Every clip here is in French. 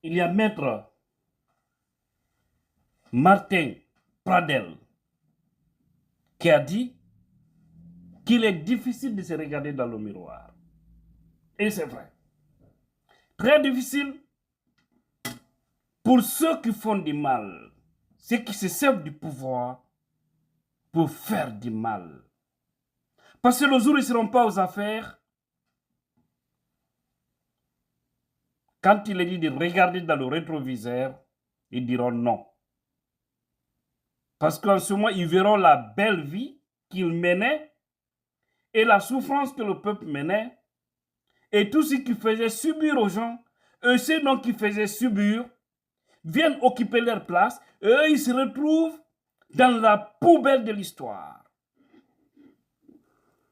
il y a Maître Martin Pradel qui a dit qu'il est difficile de se regarder dans le miroir. Et c'est vrai. Très difficile pour ceux qui font du mal, ceux qui se servent du pouvoir pour faire du mal. Parce que le jour où ils ne seront pas aux affaires, quand il est dit de regarder dans le rétroviseur, ils diront non. Parce qu'en ce moment, ils verront la belle vie qu'ils menaient et la souffrance que le peuple menait et tout ce qu'ils faisaient subir aux gens, eux, ceux donc qui faisaient subir, viennent occuper leur place et eux, ils se retrouvent dans la poubelle de l'histoire.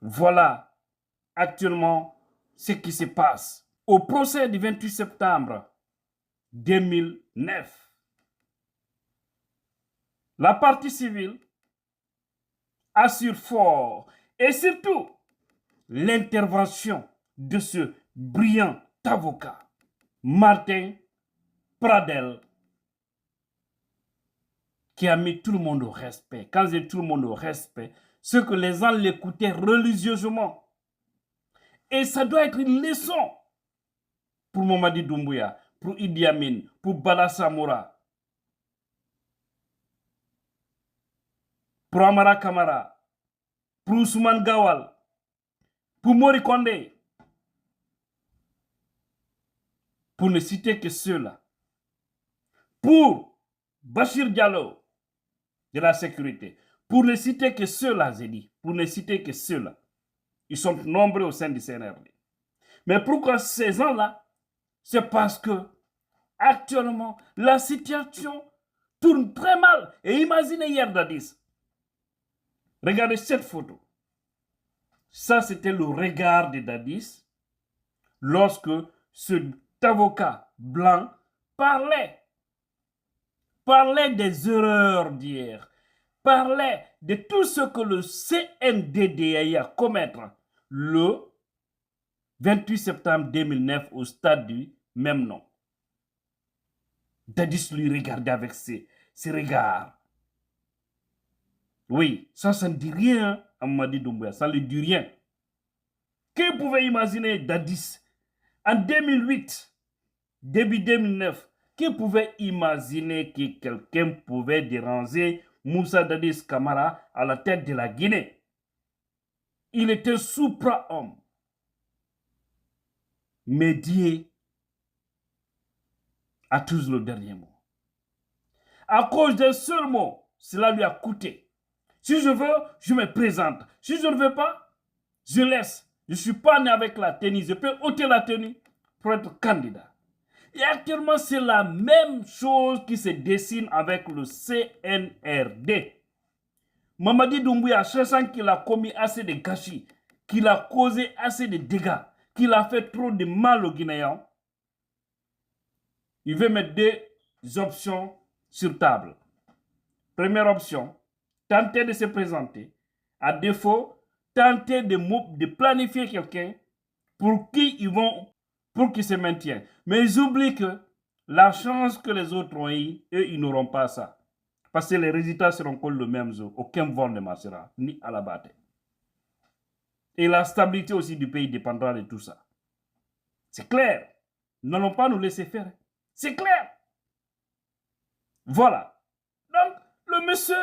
Voilà actuellement ce qui se passe au procès du 28 septembre 2009. La partie civile assure fort et surtout l'intervention de ce brillant avocat, Martin Pradel, qui a mis tout le monde au respect. Quand j'ai tout le monde au respect, c'est que les gens l'écoutaient religieusement. Et ça doit être une leçon pour Mamadi Doumbouya, pour Idi Amin, pour Bala Samoura, pour Amara Kamara, pour Ousmane Gawal, pour Mori Kondé, pour ne citer que ceux-là, pour Bachir Diallo de la sécurité, pour ne citer que ceux-là, j'ai dit, pour ne citer que ceux-là. Ils sont nombreux au sein du CNRD. Mais pourquoi ces gens-là? C'est parce que actuellement, la situation tourne très mal. Et imaginez hier Dadis. Regardez cette photo. Ça, c'était le regard de Dadis lorsque cet avocat blanc parlait des erreurs d'hier, parlait de tout ce que le CNDD a eu à commettre le 28 septembre 2009 au stade du même nom. Dadis lui regardait avec ses regards. Oui, ça ne dit rien à Mamadi Doumbouya, ça ne lui dit rien. Qui pouvait imaginer Dadis en 2008, début 2009, qui pouvait imaginer que quelqu'un pouvait déranger Moussa Dadis Camara à la tête de la Guinée? Il était supra-homme. Mais Dieu a toujours le dernier mot. À cause d'un seul mot, cela lui a coûté. Si je veux, je me présente. Si je ne veux pas, je laisse. Je ne suis pas né avec la tenue. Je peux ôter la tenue pour être candidat. Et actuellement, c'est la même chose qui se dessine avec le CNRD. Mamadi Doumbouya, sachant qu'il a commis assez de gâchis, qu'il a causé assez de dégâts, qu'il a fait trop de mal aux Guinéens, il veut mettre deux options sur table. Première option, tenter de se présenter. À défaut, tenter de planifier quelqu'un pour qu'il se maintienne. Mais ils oublient que la chance que les autres ont eu, eux, ils n'auront pas ça. Parce que les résultats seront comme le même jour. Aucun vent ne marchera, ni à la bataille. Et la stabilité aussi du pays dépendra de tout ça. C'est clair. Nous n'allons pas nous laisser faire. C'est clair. Voilà. Donc, le monsieur,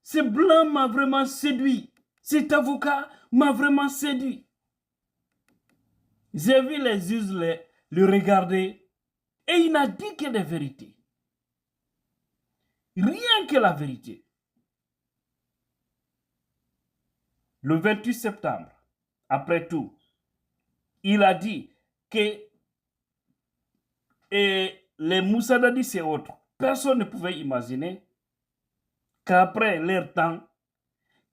ce blanc m'a vraiment séduit. Cet avocat m'a vraiment séduit. J'ai vu les juges le regarder et il n'a dit que des vérités. Rien que la vérité. Le 28 septembre, après tout, il a dit que les Moussa Dadis et autres, personne ne pouvait imaginer qu'après leur temps,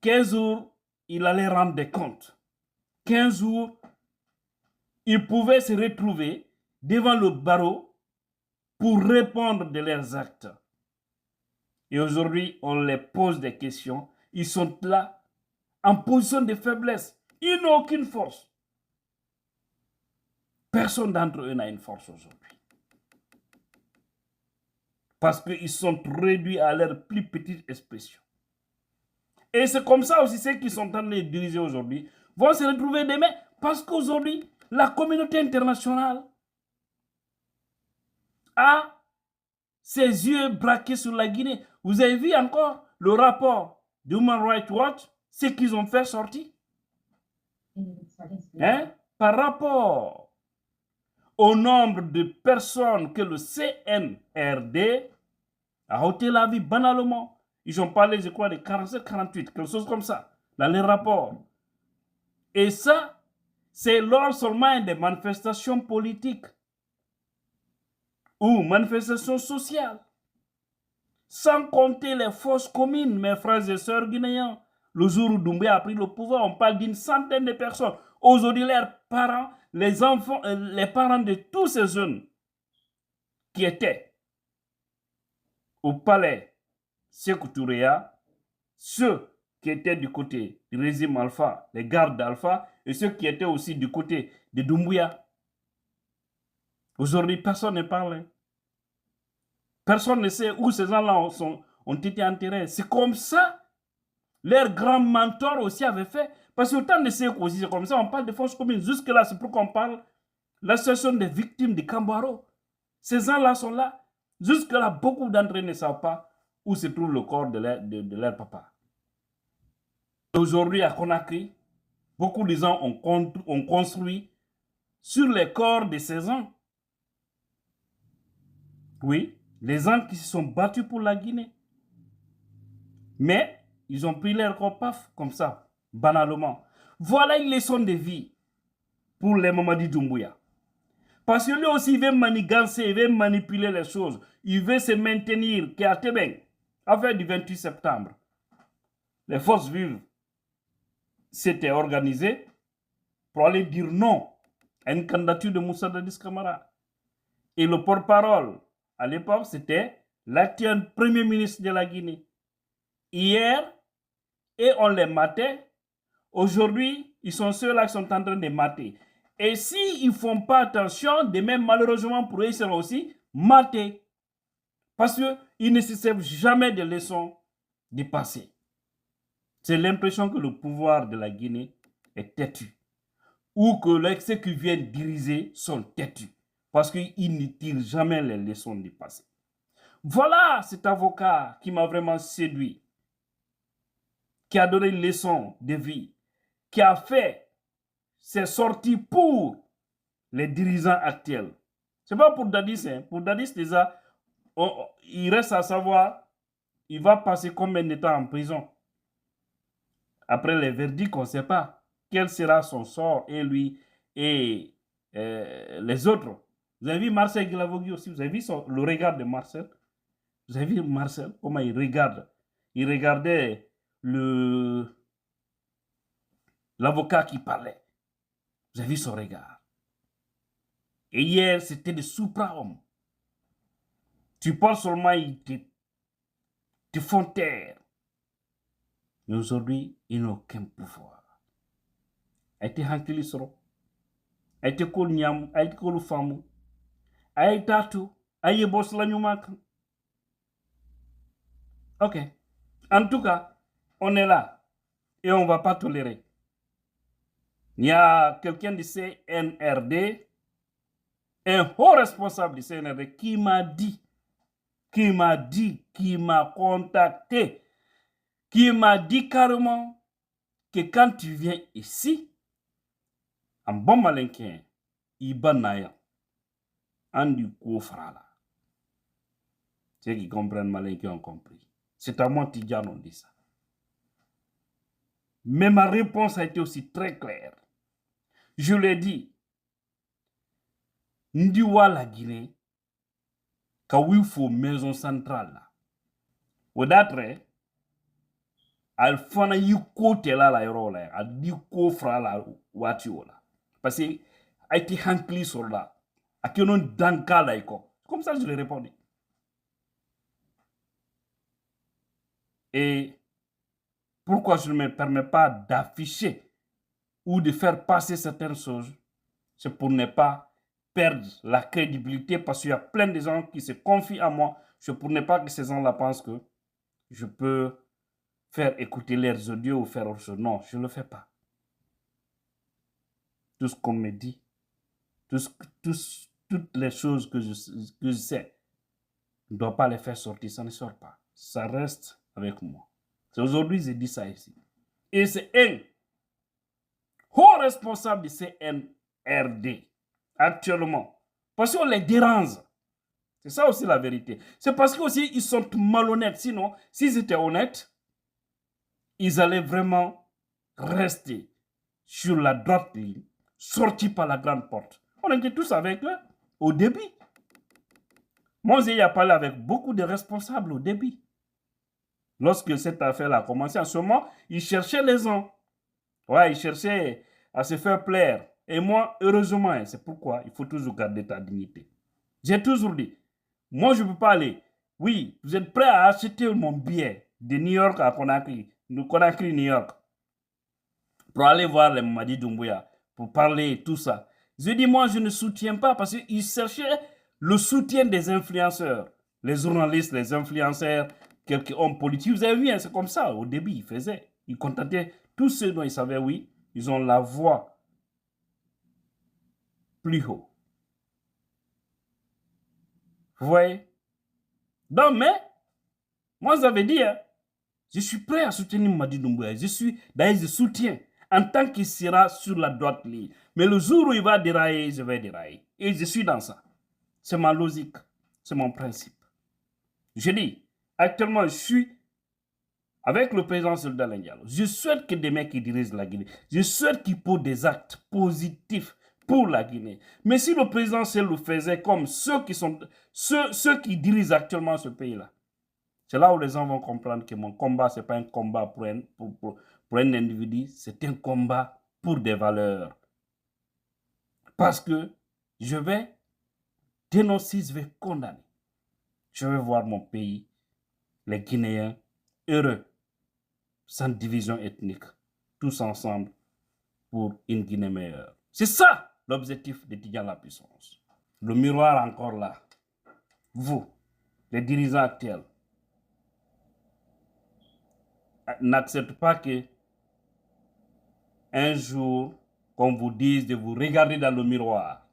15 jours, il allait rendre des comptes. 15 jours, ils pouvaient se retrouver devant le barreau pour répondre de leurs actes. Et aujourd'hui, on les pose des questions. Ils sont là, en position de faiblesse. Ils n'ont aucune force. Personne d'entre eux n'a une force aujourd'hui. parce qu'ils sont réduits à leur plus petite expression. Et c'est comme ça aussi ceux qui sont en train de les diriger aujourd'hui vont se retrouver demain parce qu'aujourd'hui, la communauté internationale a ses yeux braqués sur la Guinée. Vous avez vu encore le rapport de Human Rights Watch, ce qu'ils ont fait sortir par rapport au nombre de personnes que le CNRD a ôté la vie banalement. Ils ont parlé, je crois, de 47, 48, quelque chose comme ça, dans les rapports. Et ça, c'est lors seulement des manifestations politiques ou manifestations sociales. Sans compter les fausses communes, mes frères et sœurs guinéens. Le jour où Doumbouya a pris le pouvoir, on parle d'une centaine de personnes. Aujourd'hui, leurs parents, les enfants, les parents de tous ces jeunes qui étaient au palais Sékou Touréa, ceux qui étaient du côté du régime Alpha, les gardes d'Alpha, et ceux qui étaient aussi du côté de Doumbouya. Aujourd'hui, personne ne parle. Personne ne sait où ces gens-là ont été enterrés. C'est comme ça. Leurs grands mentors aussi avaient fait. Parce que autant de Sékou aussi, c'est comme ça. On parle de forces communes. Jusque-là, c'est pour qu'on parle de l'association des victimes de Kambaro. Ces gens-là sont là. Jusque-là, beaucoup d'entre eux ne savent pas où se trouve le corps de leur papa. Aujourd'hui, à Conakry, beaucoup de gens ont construit sur les corps de ces gens. Oui, les gens qui se sont battus pour la Guinée. Mais ils ont pris leur corps, paf, comme ça, banalement. Voilà une leçon de vie pour les Mamadi Doumbouya. Parce que lui aussi, il veut manigancer, il veut manipuler les choses. Il veut se maintenir, qui a Tébeng, affaire du 28 septembre. Les forces vives s'étaient organisées pour aller dire non à une candidature de Moussa Dadis Camara. Et le porte-parole, à l'époque, c'était l'actuel premier ministre de la Guinée. Hier, et on les matait. Aujourd'hui, ils sont ceux-là qui sont en train de mater. Et s'ils ne font pas attention, demain, malheureusement, pour eux, ils seront aussi matés. Parce qu'ils ne se servent jamais des leçons du passé. C'est l'impression que le pouvoir de la Guinée est têtu. Ou que ceux qui viennent diriger sont têtus. Parce qu'ils ne tirent jamais les leçons du passé. Voilà cet avocat qui m'a vraiment séduit. Qui a donné une leçon de vie. Qui a fait ses sorties pour les dirigeants actuels. Ce n'est pas pour Dadis. Hein. Pour Dadis, déjà, il reste à savoir, il va passer combien de temps en prison. Après les verdicts, on ne sait pas quel sera son sort, et lui et les autres. Vous avez vu Marcel Guilavogui aussi, vous avez vu le regard de Marcel. Vous avez vu Marcel, comment il regarde. Il regardait l'avocat qui parlait. Vous avez vu son regard. Et hier, c'était des supra-hommes. Tu parles seulement, ils te font taire. Mais aujourd'hui, ils n'ont aucun pouvoir. A été hankili soro. A été kol nyam, a été kol famu. A été tatu, a été boss la nyumak. Ok. En tout cas, on est là. Et on ne va pas tolérer. Il y a quelqu'un du CNRD, un haut responsable du CNRD, qui m'a contacté, qui m'a dit carrément que quand tu viens ici, en bon malinquin, Ibanaya, en du coup frala. Ceux qui comprennent malinquin ont compris. C'est à moi, Tidjan, on dit ça. Mais ma réponse a été aussi très claire. Je l'ai dit, Ndiwa la Guinée, quand il faut maison centrale là. Au datre, al fana yi côté là la yoro là, al di ko fra la wati wala. Parce que a été hankli sur là, a que non danka là iko. Comme ça je lui ai répondu. Et pourquoi je ne me permets pas d'afficher ou de faire passer certaines choses, c'est pour ne pas perdre la crédibilité parce qu'il y a plein de gens qui se confient à moi Je ne pourrais pas que ces gens-là pensent que je peux faire écouter leurs audios ou faire autre chose. Non, je ne le fais pas. Tout ce qu'on me dit, toutes les choses que je sais, je ne dois pas les faire sortir, ça ne sort pas. Ça reste avec moi. C'est aujourd'hui que j'ai dit ça ici. Et c'est un haut responsable du CNRD, actuellement. Parce qu'on les dérange. C'est ça aussi la vérité. C'est parce qu'ils sont malhonnêtes. Sinon, s'ils étaient honnêtes, ils allaient vraiment rester sur la droite ligne, sortis par la grande porte. On était tous avec eux au début. Moi, j'ai parlé avec beaucoup de responsables au début. Lorsque cette affaire a commencé, en ce moment, ils cherchaient les gens. Ouais, ils cherchaient à se faire plaire. Et moi, heureusement, c'est pourquoi il faut toujours garder ta dignité. J'ai toujours dit, moi, je ne peux pas aller. Oui, vous êtes prêts à acheter mon billet de New York à Conakry, New York, pour aller voir les Mamadi Doumbouya, pour parler et tout ça. Je dis, moi, je ne soutiens pas parce qu'ils cherchaient le soutien des influenceurs, les journalistes, les influenceurs, quelques hommes politiques. Vous avez vu, hein, c'est comme ça. Au début, ils faisaient. Ils contactaient tous ceux dont ils savaient, oui, ils ont la voix plus haut. Vous voyez? Donc, mais, moi, j'avais dit, hein, je suis prêt à soutenir Mamadi Doumbouya. D'ailleurs, je soutiens en tant qu'il sera sur la droite ligne. Mais le jour où il va dérailler, je vais dérailler. Et je suis dans ça. C'est ma logique. C'est mon principe. Je dis, actuellement, je suis avec le président Soldat Diallo. Je souhaite que des mecs qui dirigent la Guinée, je souhaite qu'ils posent des actes positifs pour la Guinée. Mais si le président le faisait comme ceux qui dirigent actuellement ce pays-là, c'est là où les gens vont comprendre que mon combat, ce n'est pas un combat pour un individu, c'est un combat pour des valeurs. Parce que je vais dénoncer, je vais condamner. Je vais voir mon pays, les Guinéens, heureux, sans division ethnique, tous ensemble pour une Guinée meilleure. C'est ça l'objectif de Tidjane la puissance. Le miroir encore là. Vous, les dirigeants actuels, n'acceptez pas que un jour, qu'on vous dise de vous regarder dans le miroir.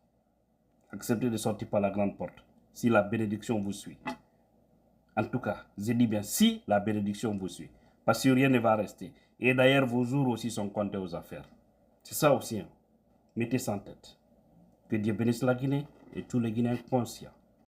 Acceptez de sortir par la grande porte, si la bénédiction vous suit. En tout cas, je dis bien, si la bénédiction vous suit. Parce que rien ne va rester. Et d'ailleurs, vos jours aussi sont comptés aux affaires. C'est ça aussi. Hein. Mettez ça en tête. Que Dieu bénisse la Guinée et tous les Guinéens conscients.